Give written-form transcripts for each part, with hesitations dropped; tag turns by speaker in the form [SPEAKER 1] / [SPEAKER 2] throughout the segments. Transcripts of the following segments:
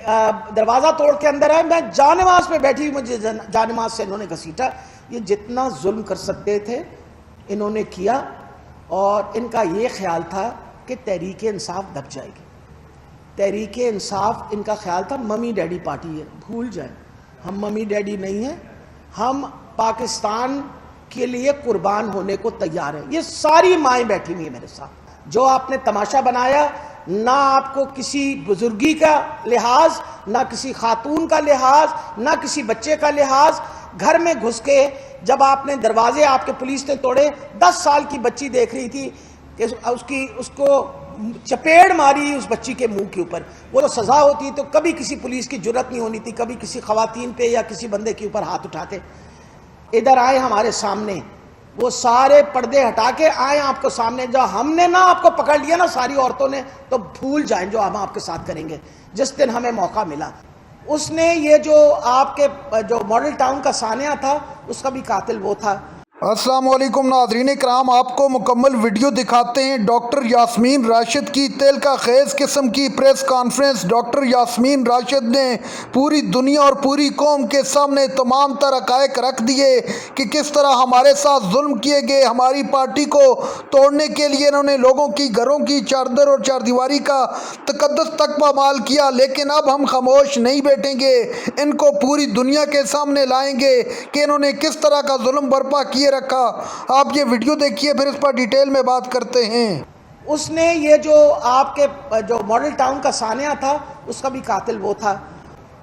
[SPEAKER 1] دروازہ توڑ کے اندر آئے، میں جانماز پہ بیٹھی، مجھے جانماز سے انہوں نے گھسیٹا۔ یہ جتنا ظلم کر سکتے تھے انہوں نے کیا، اور ان کا یہ خیال تھا کہ تحریک انصاف دب جائے گی۔ تحریک انصاف ان کا خیال تھا ممی ڈیڈی پارٹی ہے، بھول جائیں، ہم ممی ڈیڈی نہیں ہیں، ہم پاکستان کے لیے قربان ہونے کو تیار ہیں۔ یہ ساری مائیں بیٹھی ہوئی ہیں میرے ساتھ۔ جو آپ نے تماشا بنایا، نہ آپ کو کسی بزرگی کا لحاظ، نہ کسی خاتون کا لحاظ، نہ کسی بچے کا لحاظ، گھر میں گھس کے جب آپ نے دروازے آپ کے پولیس نے توڑے، 10 سال کی بچی دیکھ رہی تھی کہ اس کو چپیڑ ماری اس بچی کے منہ کے اوپر، وہ تو سزا ہوتی تو کبھی کسی پولیس کی جرت نہیں ہونی تھی کبھی کسی خواتین پہ یا کسی بندے کے اوپر ہاتھ اٹھاتے۔ ادھر آئے ہمارے سامنے، وہ سارے پردے ہٹا کے آئے آپ کو سامنے۔ جو ہم نے نہ آپ کو پکڑ لیا نا ساری عورتوں نے، تو بھول جائیں جو ہم آپ کے ساتھ کریں گے جس دن ہمیں موقع ملا۔ اس نے یہ جو آپ کے جو ماڈل ٹاؤن کا سانحہ تھا، اس کا بھی قاتل وہ تھا۔
[SPEAKER 2] السلام علیکم ناظرین کرام، آپ کو مکمل ویڈیو دکھاتے ہیں ڈاکٹر یاسمین راشد کی تیل کا خیز قسم کی press conference. Doctor Yasmin Rashid نے پوری دنیا اور پوری قوم کے سامنے تمام تر حقائق رکھ دیے کہ کس طرح ہمارے ساتھ ظلم کیے گئے۔ ہماری پارٹی کو توڑنے کے لیے انہوں نے لوگوں کی گھروں کی چادر اور چار دیواری کا تقدس تک پامال کیا، لیکن اب ہم خاموش نہیں بیٹھیں گے، ان کو پوری دنیا کے سامنے لائیں گے کہ انہوں نے کس طرح کا ظلم برپا کیے رکھا۔ آپ یہ ویڈیو دیکھیے، پھر اس پر ڈیٹیل میں بات کرتے ہیں۔
[SPEAKER 1] اس نے یہ جو آپ کے جو ماڈل ٹاؤن کا سانحہ تھا، اس کا بھی قاتل وہ تھا۔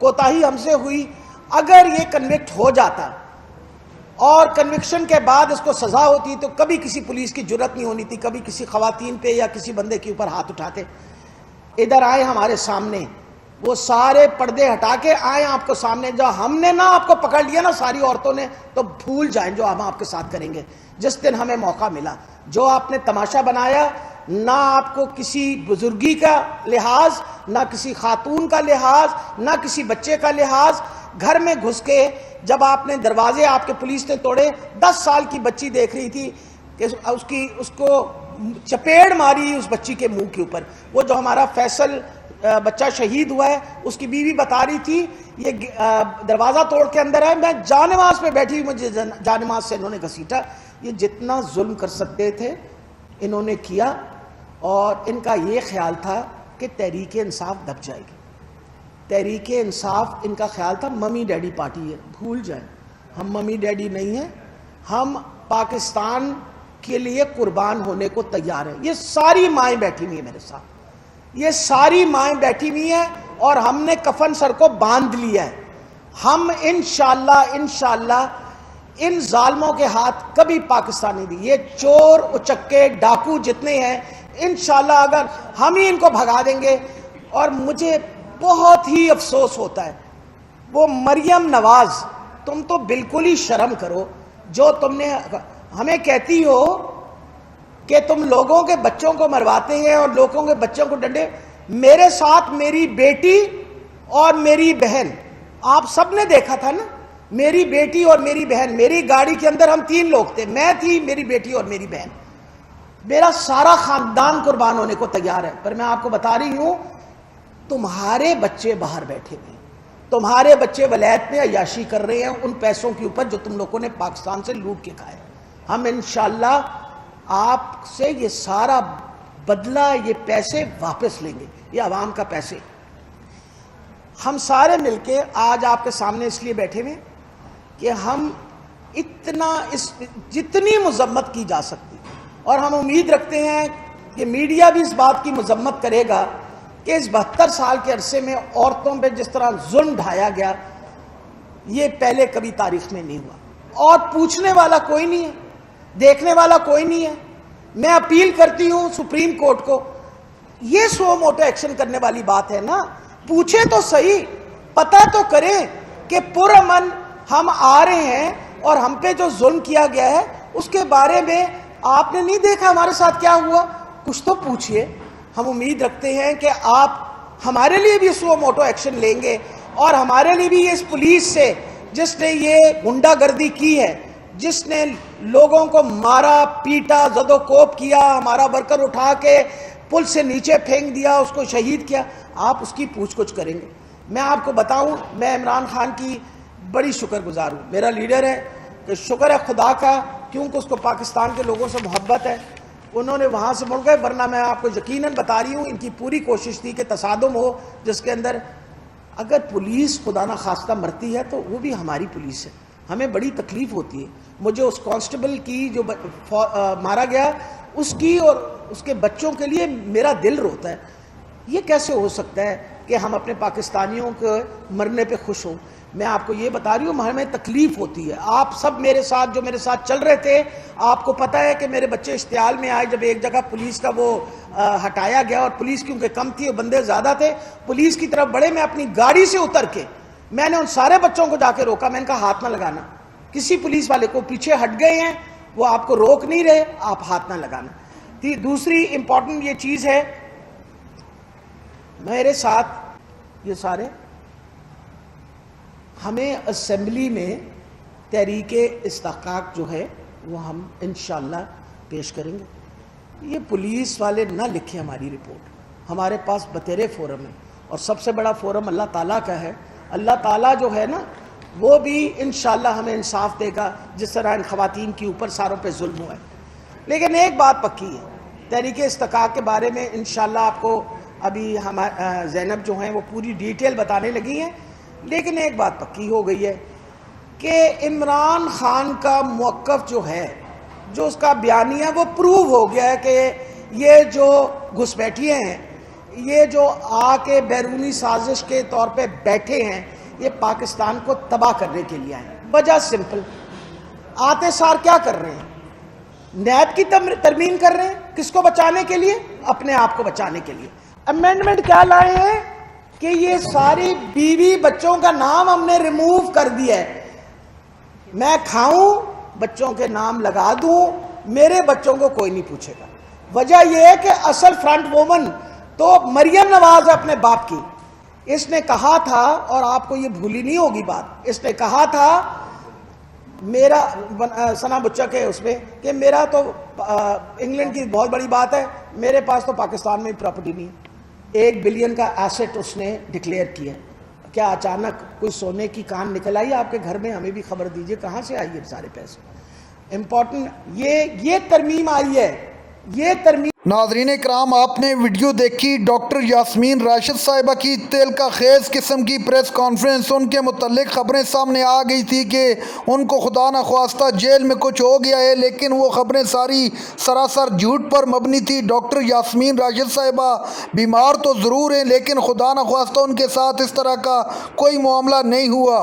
[SPEAKER 1] کوتاہی ہم سے ہوئی، اگر یہ کنوکٹ ہو جاتا اور کنوکشن کے بعد اس کو سزا ہوتی تو کبھی کسی پولیس کی جرت نہیں ہونی تھی کبھی کسی خواتین پہ یا کسی بندے کے اوپر ہاتھ اٹھاتے۔ ادھر آئے ہمارے سامنے، وہ سارے پردے ہٹا کے آئے آپ کو سامنے۔ جو ہم نے نہ آپ کو پکڑ لیا نا ساری عورتوں نے، تو بھول جائیں جو ہم آپ کے ساتھ کریں گے جس دن ہمیں موقع ملا۔ جو آپ نے تماشا بنایا، نہ آپ کو کسی بزرگی کا لحاظ، نہ کسی خاتون کا لحاظ، نہ کسی بچے کا لحاظ، گھر میں گھس کے جب آپ نے دروازے آپ کے پولیس نے توڑے، 10 سال کی بچی دیکھ رہی تھی کہ اس کو چپیڑ ماری اس بچی کے منہ کے اوپر۔ وہ جو ہمارا فیصل بچہ شہید ہوا ہے، اس کی بیوی بتا رہی تھی یہ دروازہ توڑ کے اندر آئے، میں جانماز پہ بیٹھی، مجھے جانماز سے انہوں نے گھسیٹا۔ یہ جتنا ظلم کر سکتے تھے انہوں نے کیا، اور ان کا یہ خیال تھا کہ تحریک انصاف دب جائے گی۔ تحریک انصاف ان کا خیال تھا ممی ڈیڈی پارٹی ہے، بھول جائیں، ہم ممی ڈیڈی نہیں ہیں، ہم پاکستان کے لیے قربان ہونے کو تیار ہیں۔ یہ ساری مائیں بیٹھی ہوئی ہیں میرے ساتھ، یہ ساری مائیں بیٹھی ہوئی ہیں، اور ہم نے کفن سر کو باندھ لیا ہے۔ ہم انشاءاللہ ان ظالموں کے ہاتھ کبھی پاکستان نہیں دی۔ یہ چور اچکے ڈاکو جتنے ہیں، انشاءاللہ اگر ہم ہی ان کو بھگا دیں گے۔ اور مجھے بہت ہی افسوس ہوتا ہے، وہ مریم نواز، تم تو بالکل ہی شرم کرو، جو تم نے ہمیں کہتی ہو کہ تم لوگوں کے بچوں کو مرواتے ہیں اور لوگوں کے بچوں کو ڈنڈے۔ میرے ساتھ میری بیٹی اور میری بہن، آپ سب نے دیکھا تھا نا، میری بیٹی اور میری بہن، میری گاڑی کے اندر ہم 3 لوگ تھے، میں تھی، میری بیٹی اور میری بہن، میرا سارا خاندان قربان ہونے کو تیار ہے۔ پر میں آپ کو بتا رہی ہوں، تمہارے بچے باہر بیٹھے ہوئے، تمہارے بچے ولایت میں عیاشی کر رہے ہیں ان پیسوں کے اوپر جو تم لوگوں نے پاکستان سے لوٹ کے کھائے۔ ہم انشاءاللہ آپ سے یہ سارا بدلہ، یہ پیسے واپس لیں گے، یہ عوام کا پیسے۔ ہم سارے مل کے آج آپ کے سامنے اس لیے بیٹھے ہوئے کہ ہم جتنی مذمت کی جا سکتی، اور ہم امید رکھتے ہیں کہ میڈیا بھی اس بات کی مذمت کرے گا کہ اس 72 سال کے عرصے میں عورتوں پہ جس طرح ظلم ڈھایا گیا، یہ پہلے کبھی تاریخ میں نہیں ہوا، اور پوچھنے والا کوئی نہیں ہے، دیکھنے والا کوئی نہیں ہے۔ میں اپیل کرتی ہوں سپریم کورٹ کو، یہ سو موٹو ایکشن کرنے والی بات ہے نا، پوچھیں تو صحیح، پتہ تو کریں کہ پرامن ہم آ رہے ہیں اور ہم پہ جو ظلم کیا گیا ہے اس کے بارے میں آپ نے نہیں دیکھا ہمارے ساتھ کیا ہوا، کچھ تو پوچھئے۔ ہم امید رکھتے ہیں کہ آپ ہمارے لیے بھی سو موٹو ایکشن لیں گے، اور ہمارے لیے بھی اس پولیس سے جس نے یہ غنڈہ گردی کی ہے، جس نے لوگوں کو مارا پیٹا زد و کوب کیا، ہمارا ورکر اٹھا کے پل سے نیچے پھینک دیا، اس کو شہید کیا، آپ اس کی پوچھ گچھ کریں گے۔ میں آپ کو بتاؤں، میں عمران خان کی بڑی شکر گزار ہوں، میرا لیڈر ہے، کہ شکر ہے خدا کا، کیونکہ اس کو پاکستان کے لوگوں سے محبت ہے، انہوں نے وہاں سے مڑ گئے، ورنہ میں آپ کو یقیناً بتا رہی ہوں ان کی پوری کوشش تھی کہ تصادم ہو جس کے اندر، اگر پولیس خدا نہ خواستہ مرتی ہے تو وہ بھی ہماری پولیس ہے، ہمیں بڑی تکلیف ہوتی ہے۔ مجھے اس کانسٹیبل کی جو مارا گیا اس کی اور اس کے بچوں کے لیے میرا دل روتا ہے۔ یہ کیسے ہو سکتا ہے کہ ہم اپنے پاکستانیوں کے مرنے پہ خوش ہوں؟ میں آپ کو یہ بتا رہی ہوں، ہمیں تکلیف ہوتی ہے۔ آپ سب میرے ساتھ جو میرے ساتھ چل رہے تھے، آپ کو پتہ ہے کہ میرے بچے اشتعال میں آئے جب ایک جگہ پولیس کا وہ ہٹایا گیا، اور پولیس کیونکہ کم تھی اور بندے زیادہ تھے، پولیس کی طرف بڑھے، میں اپنی گاڑی سے اتر کے میں نے ان سارے بچوں کو جا کے روکا، میں نے کہا ہاتھ نہ لگانا، کسی پولیس والے کو پیچھے ہٹ گئے ہیں، وہ آپ کو روک نہیں رہے، آپ ہاتھ نہ لگانا۔ دوسری امپورٹنٹ یہ چیز ہے، میرے ساتھ یہ سارے ہمیں اسمبلی میں تحریک استحقاق جو ہے وہ ہم انشاءاللہ پیش کریں گے۔ یہ پولیس والے نہ لکھیں ہماری رپورٹ، ہمارے پاس بتیرے فورم ہے، اور سب سے بڑا فورم اللہ تعالیٰ کا ہے۔ اللہ تعالیٰ جو ہے نا وہ بھی انشاءاللہ ہمیں انصاف دے گا، جس طرح ان خواتین کی اوپر ساروں پہ ظلم ہوا ہے۔ لیکن ایک بات پکی ہے، تحریک استحقاق کے بارے میں انشاءاللہ آپ کو ابھی زینب جو ہیں وہ پوری ڈیٹیل بتانے لگی ہیں، لیکن ایک بات پکی ہو گئی ہے کہ عمران خان کا موقف جو ہے، جو اس کا بیانیہ، وہ پروو ہو گیا ہے کہ یہ جو گھسپیٹھیے ہیں، یہ جو آ کے بیرونی سازش کے طور پہ بیٹھے ہیں، یہ پاکستان کو تباہ کرنے کے لیے آئے ہیں۔ وجہ سمپل، آتے سار کیا کر رہے ہیں؟ نیب کی ترمیم کر رہے ہیں، کس کو بچانے کے لیے؟ اپنے آپ کو بچانے کے لیے۔ امینڈمنٹ کیا لائے ہیں کہ یہ ساری بیوی بچوں کا نام ہم نے ریموو کر دیا ہے، میں کھاؤں بچوں کے نام لگا دوں، میرے بچوں کو کوئی نہیں پوچھے گا۔ وجہ یہ ہے کہ اصل فرنٹ وومن تو مریم نواز ہے اپنے باپ کی۔ اس نے کہا تھا، اور آپ کو یہ بھولی نہیں ہوگی بات، اس نے کہا تھا میرا ثنا بچہ کے اس میں کہ میرا تو انگلینڈ کی بہت بڑی بات ہے، میرے پاس تو پاکستان میں پراپرٹی نہیں ہے۔ 1 بلین کا ایسٹ اس نے ڈکلیئر کیا۔ کیا اچانک کوئی سونے کی کان نکل آئی آپ کے گھر میں؟ ہمیں بھی خبر دیجئے کہاں سے آئی ہے سارے پیسے؟ امپورٹنٹ یہ ترمیم آئی ہے، یہ ترمیم۔
[SPEAKER 2] ناظرین اکرام، آپ نے ویڈیو دیکھی ڈاکٹر یاسمین راشد صاحبہ کی تیلکا خیز قسم کی پریس کانفرنس۔ ان کے متعلق خبریں سامنے آ گئی تھی کہ ان کو خدا نہ خواستہ جیل میں کچھ ہو گیا ہے، لیکن وہ خبریں ساری سراسر جھوٹ پر مبنی تھی۔ ڈاکٹر یاسمین راشد صاحبہ بیمار تو ضرور ہیں، لیکن خدا نہ خواستہ ان کے ساتھ اس طرح کا کوئی معاملہ نہیں ہوا۔